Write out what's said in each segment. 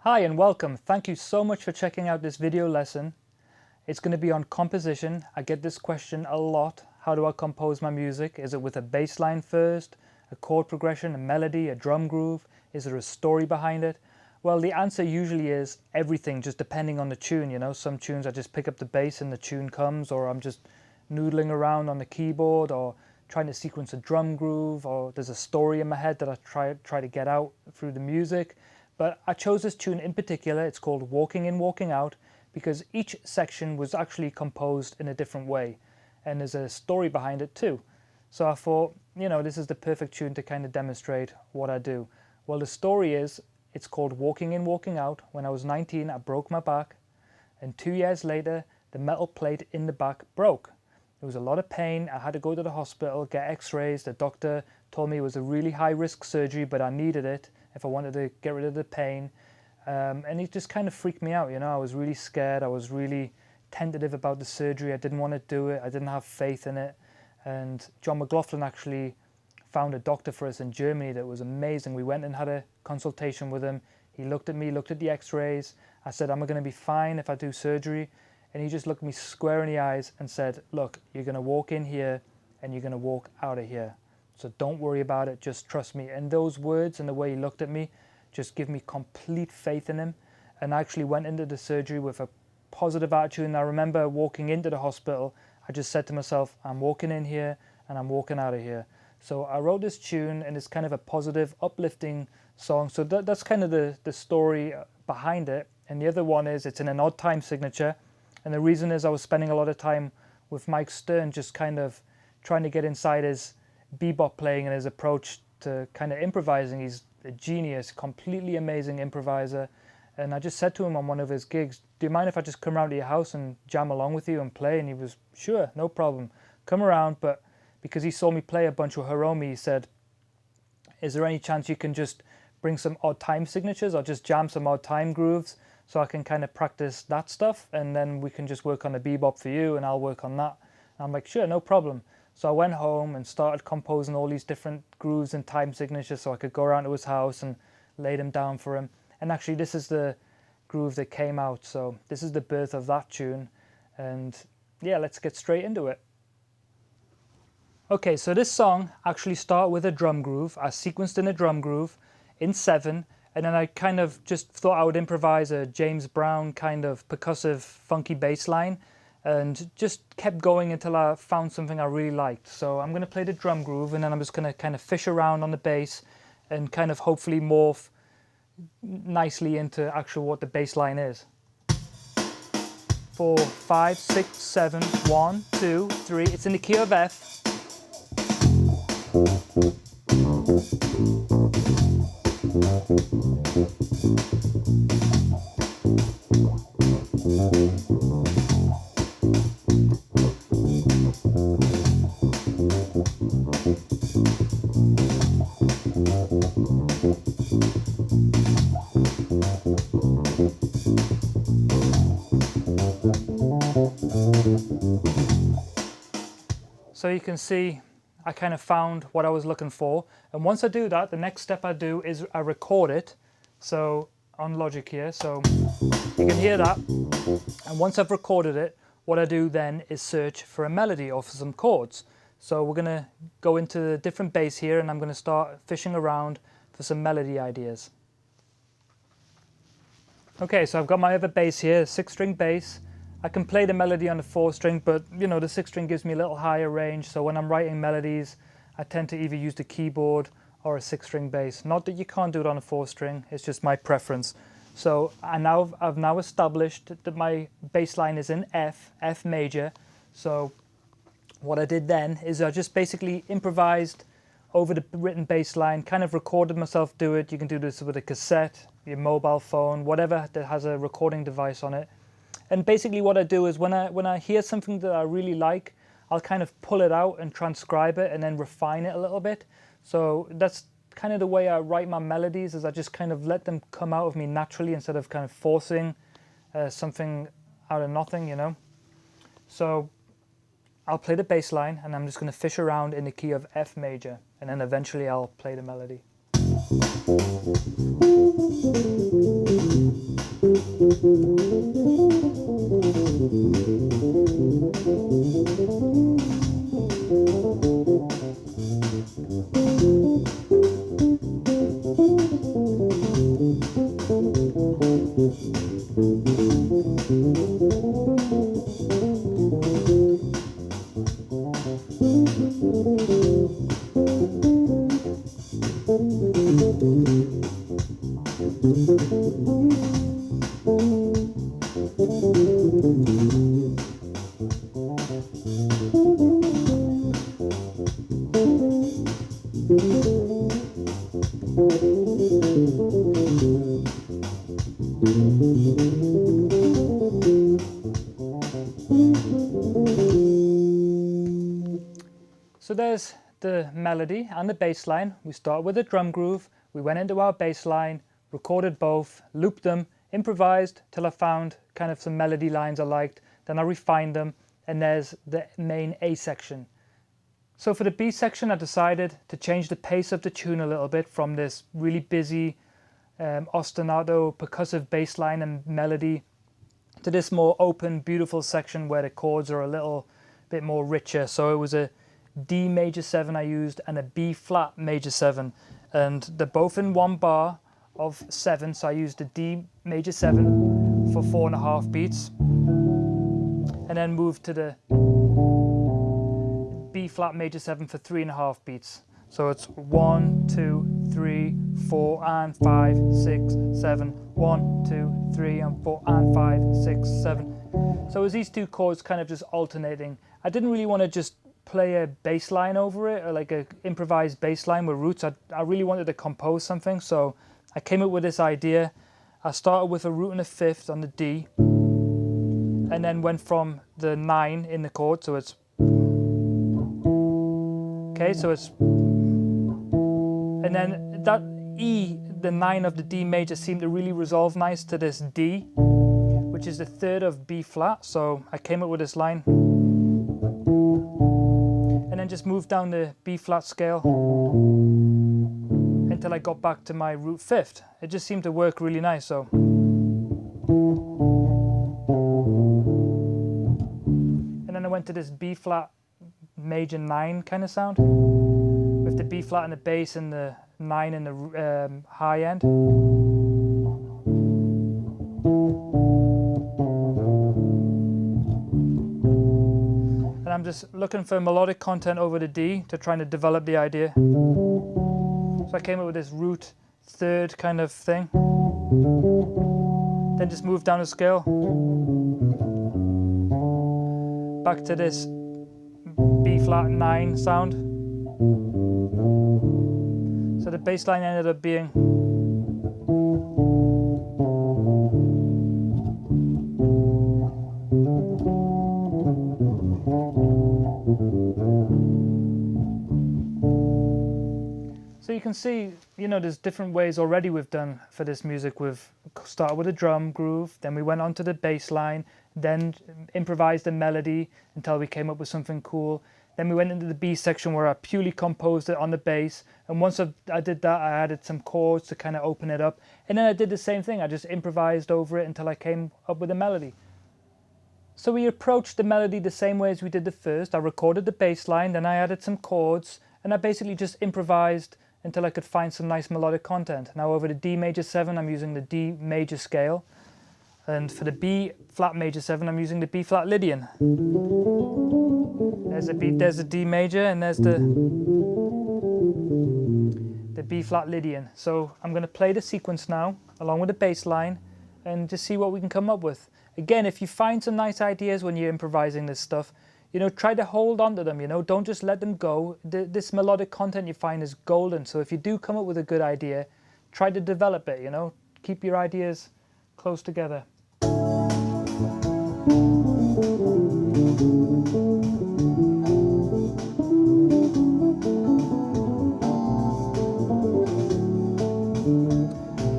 Hi and welcome. Thank you so much for checking out this video lesson. It's going to be on composition. I get this question a lot. How do I compose my music? Is it with a bass line first, a chord progression, a melody, a drum groove? Is there a story behind it? Well, the answer usually is everything, just depending on the tune. You know, some tunes I just pick up the bass and the tune comes, or I'm just noodling around on the keyboard or trying to sequence a drum groove, or there's a story in my head that I try to get out through the music. But I chose this tune in particular. It's called Walking In, Walking Out, because each section was actually composed in a different way. And there's a story behind it too. So I thought, you know, this is the perfect tune to kind of demonstrate what I do. Well, the story is, it's called Walking In, Walking Out. When I was 19, I broke my back. And 2 years later, the metal plate in the back broke. There was a lot of pain. I had to go to the hospital, get x-rays. The doctor told me it was a really high-risk surgery, but I needed it if I wanted to get rid of the pain. And it just kind of freaked me out, you know. I was really scared. I was really tentative about the surgery. I didn't want to do it. I didn't have faith in it. And John McLaughlin actually found a doctor for us in Germany that was amazing. We went and had a consultation with him. He looked at me, looked at the x-rays. I said, am I going to be fine if I do surgery? And he just looked me square in the eyes and said, look, you're going to walk in here and you're going to walk out of here. So don't worry about it, just trust me. And those words and the way he looked at me just give me complete faith in him. And I actually went into the surgery with a positive attitude. And I remember walking into the hospital, I just said to myself, I'm walking in here and I'm walking out of here. So I wrote this tune, and it's kind of a positive, uplifting song. So that's kind of the story behind it. And the other one is it's in an odd time signature. And the reason is I was spending a lot of time with Mike Stern, just kind of trying to get inside his bebop playing and his approach to kind of improvising. He's a genius, completely amazing improviser. And I just said to him on one of his gigs, do you mind if I just come around to your house and jam along with you and play? And he was, sure, no problem. Come around. But because he saw me play a bunch with Hiromi, he said, is there any chance you can just bring some odd time signatures or just jam some odd time grooves so I can kind of practice that stuff, and then we can just work on the bebop for you and I'll work on that. And I'm like, sure, no problem. So I went home and started composing all these different grooves and time signatures so I could go around to his house and lay them down for him. And actually this is the groove that came out. So this is the birth of that tune. And yeah, let's get straight into it. Okay, so this song actually started with a drum groove. I sequenced in a drum groove in 7, and then I kind of just thought I would improvise a James Brown kind of percussive funky bass line, and just kept going until I found something I really liked. So I'm going to play the drum groove, and then I'm just going to kind of fish around on the bass and kind of hopefully morph nicely into actual what the bass line is. 4, 5, 6, 7, 1, 2, 3. It's in the key of F. So you can see I kind of found what I was looking for, and once I do that, the next step I do is I record it. So on Logic here, so you can hear that, and once I've recorded it, what I do then is search for a melody or for some chords. So we're going to go into the different bass here, and I'm going to start fishing around for some melody ideas. Okay, so I've got my other bass here, 6-string bass. I can play the melody on the 4-string, but you know, the 6-string gives me a little higher range. So when I'm writing melodies, I tend to either use the keyboard or a 6-string bass. Not that you can't do it on a 4-string, it's just my preference. So I've now established that my bass line is in F major. So what I did then is I just basically improvised over the written bass line, kind of recorded myself do it. You can do this with a cassette, your mobile phone, whatever that has a recording device on it. And basically what I do is when I hear something that I really like, I'll kind of pull it out and transcribe it and then refine it a little bit. So that's kind of the way I write my melodies, is I just kind of let them come out of me naturally instead of kind of forcing something out of nothing, you know. So I'll play the bass line, and I'm just going to fish around in the key of F major, and then eventually I'll play the melody. So there's the melody and the bass line. We start with a drum groove, we went into our bass line, recorded both, looped them, improvised till I found kind of some melody lines I liked, then I refined them, and there's the main A section. So for the B section I decided to change the pace of the tune a little bit from this really busy ostinato percussive bass line and melody to this more open beautiful section where the chords are a little bit more richer. So it was a D major 7 I used and a B flat major 7, and they're both in one bar of 7, so I used a D major 7 for 4.5 beats and then moved to the B flat major 7 for 3.5 beats. So it's 1, 2, 3, 4 and 5, 6, 7, 1, 2, 3 and 4 and 5, 6, 7. So it was these two chords kind of just alternating. I didn't really want to just play a bass line over it, or like a improvised bass line with roots. I really wanted to compose something, so I came up with this idea. I started with a root and a fifth on the D, and then went from the 9 in the chord, so it's okay, so it's, and then that E, the 9 of the D major, seemed to really resolve nice to this D, which is the third of B flat. So I came up with this line and then just moved down the B flat scale until I got back to my root fifth. It just seemed to work really nice. So and then I went to this B flat major 9 kind of sound with the B flat in the bass and the 9 in the high end. And I'm just looking for melodic content over the D to try to develop the idea. So I came up with this root third kind of thing. Then just moved down the scale. Back to this B flat 9 sound. So the bass line ended up being so you can see, you know, there's different ways already we've done for this music. We've started with a drum groove, then we went on to the bass line, then improvised a melody until we came up with something cool. Then we went into the B section where I purely composed it on the bass, and once I did that, I added some chords to kind of open it up, and then I did the same thing. I just improvised over it until I came up with a melody. So we approached the melody the same way as we did the first. I recorded the bass line, then I added some chords, and I basically just improvised until I could find some nice melodic content. Now over the D major 7, I'm using the D major scale, and for the B flat major 7, I'm using the B flat Lydian. There's a D major, and there's the B flat Lydian. So I'm going to play the sequence now along with the bass line and just see what we can come up with. Again, if you find some nice ideas when you're improvising this stuff, you know, try to hold on to them, you know, don't just let them go. This melodic content you find is golden. So if you do come up with a good idea, try to develop it, you know, keep your ideas close together.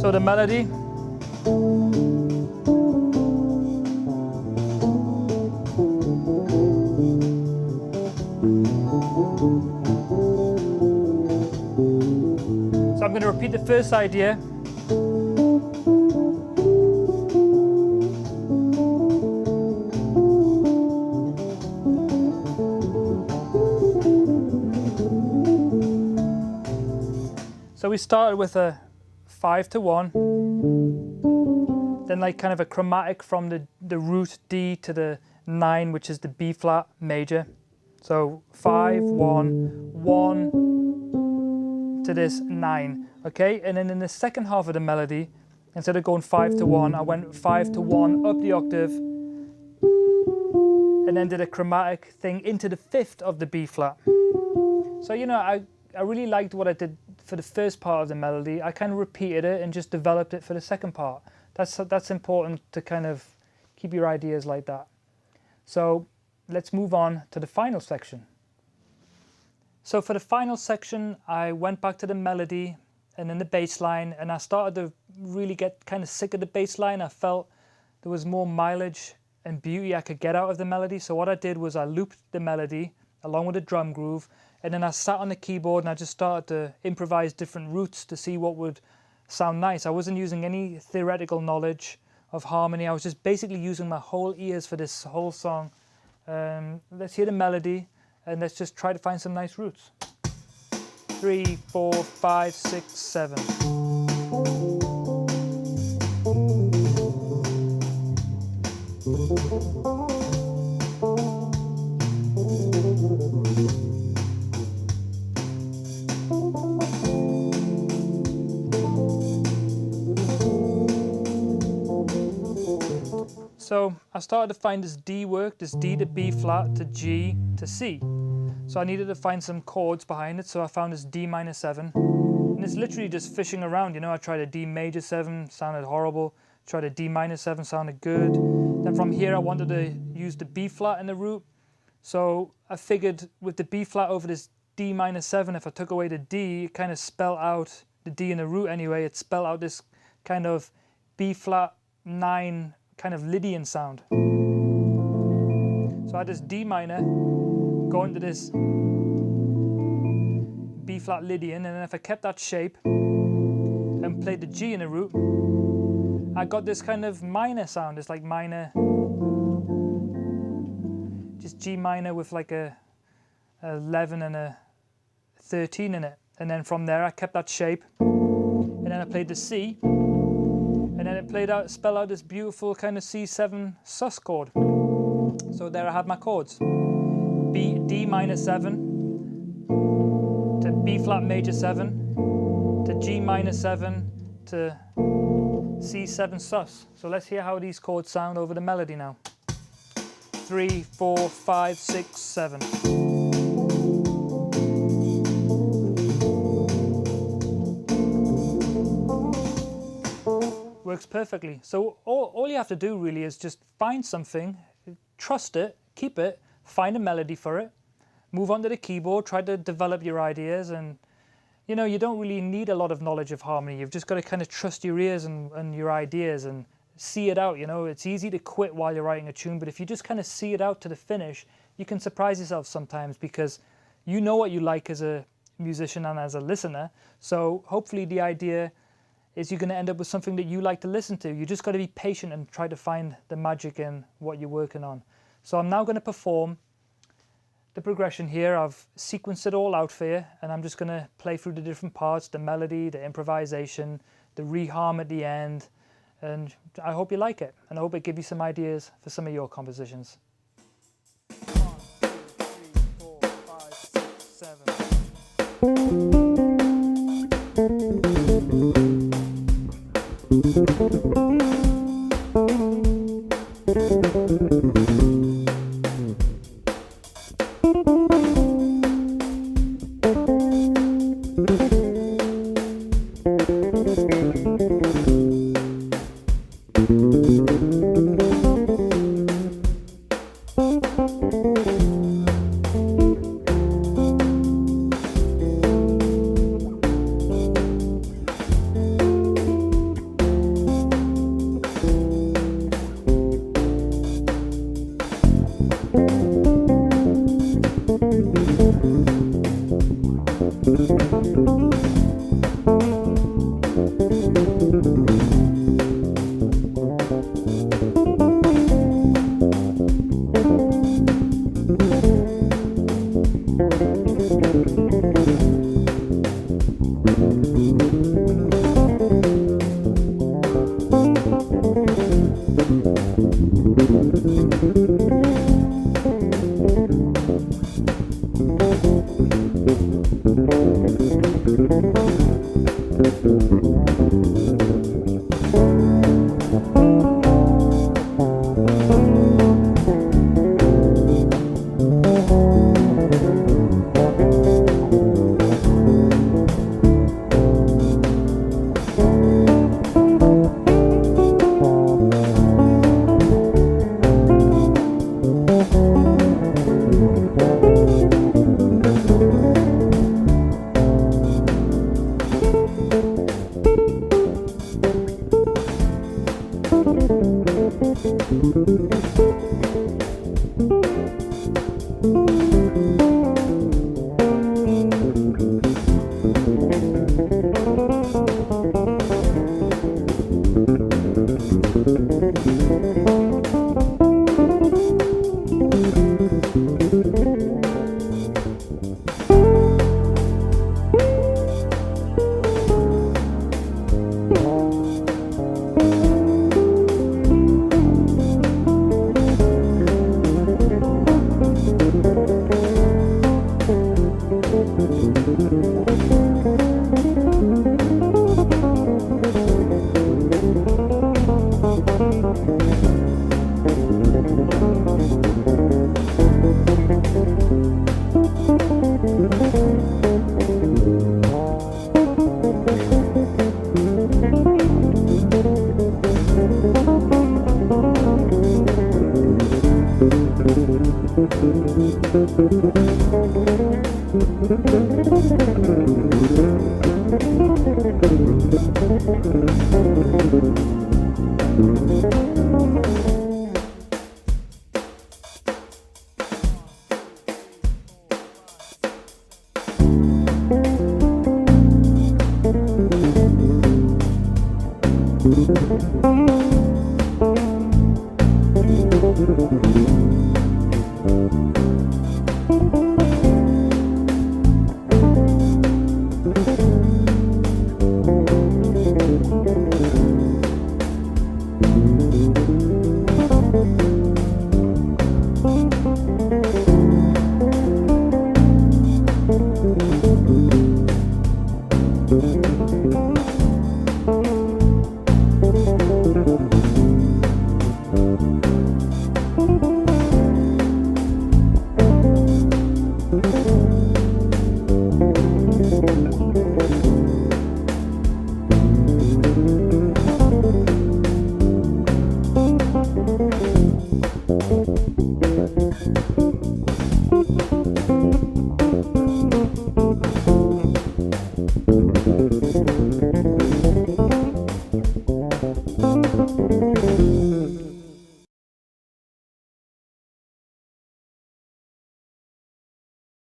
So the melody. So I'm going to repeat the first idea. we started with a 5-1, then like kind of a chromatic from the root D to the 9, which is the B flat major. So 5, 1, 1 to this 9, okay? And then in the second half of the melody, instead of going 5-1, I went 5-1 up the octave, and then did a chromatic thing into the 5th of the B flat. So, you know, I really liked what I did for the first part of the melody. I kind of repeated it and just developed it for the second part. That's important to kind of keep your ideas like that. So let's move on to the final section. So for the final section, I went back to the melody and then the bass line, and I started to really get kind of sick of the bass line. I felt there was more mileage and beauty I could get out of the melody. So what I did was I looped the melody along with the drum groove, and then I sat on the keyboard and I just started to improvise different roots to see what would sound nice. I wasn't using any theoretical knowledge of harmony. I was just basically using my whole ears for this whole song. Let's hear the melody and let's just try to find some nice roots. 3, 4, 5, 6, 7. So I started to find this D work, this D to B flat to G to C. So I needed to find some chords behind it, so I found this D minor 7. And it's literally just fishing around, you know. I tried a D major 7, sounded horrible. Tried a D minor 7, sounded good. Then from here I wanted to use the B flat in the root. So I figured with the B flat over this D minor 7, if I took away the D, it kind of spelled out the D in the root anyway. It spelled out this kind of B flat 9 kind of Lydian sound. So I had this D minor go into this B flat Lydian, and then if I kept that shape and played the G in the root, I got this kind of minor sound. It's like minor, just G minor with like a 11 and a 13 in it. And then from there I kept that shape, and then I played the C, and then it spelled out this beautiful kind of C7 sus chord. So there I had my chords. D minor 7 to B flat major 7 to G minor 7 to C7 sus. So let's hear how these chords sound over the melody now. 3, 4, 5, 6, 7. Works perfectly. So all you have to do really is just find something, trust it, keep it, find a melody for it, move on to the keyboard, try to develop your ideas, and you know, you don't really need a lot of knowledge of harmony. You've just got to kind of trust your ears and your ideas and see it out. You know, it's easy to quit while you're writing a tune, but if you just kind of see it out to the finish, you can surprise yourself sometimes, because you know what you like as a musician and as a listener. So hopefully the idea is you're going to end up with something that you like to listen to. You just got to be patient and try to find the magic in what you're working on. So I'm now going to perform the progression here. I've sequenced it all out for you, and I'm just going to play through the different parts, the melody, the improvisation, the reharm at the end, and I hope you like it, and I hope it gives you some ideas for some of your compositions. 1, 2, 3, 4, 5, 6, 7.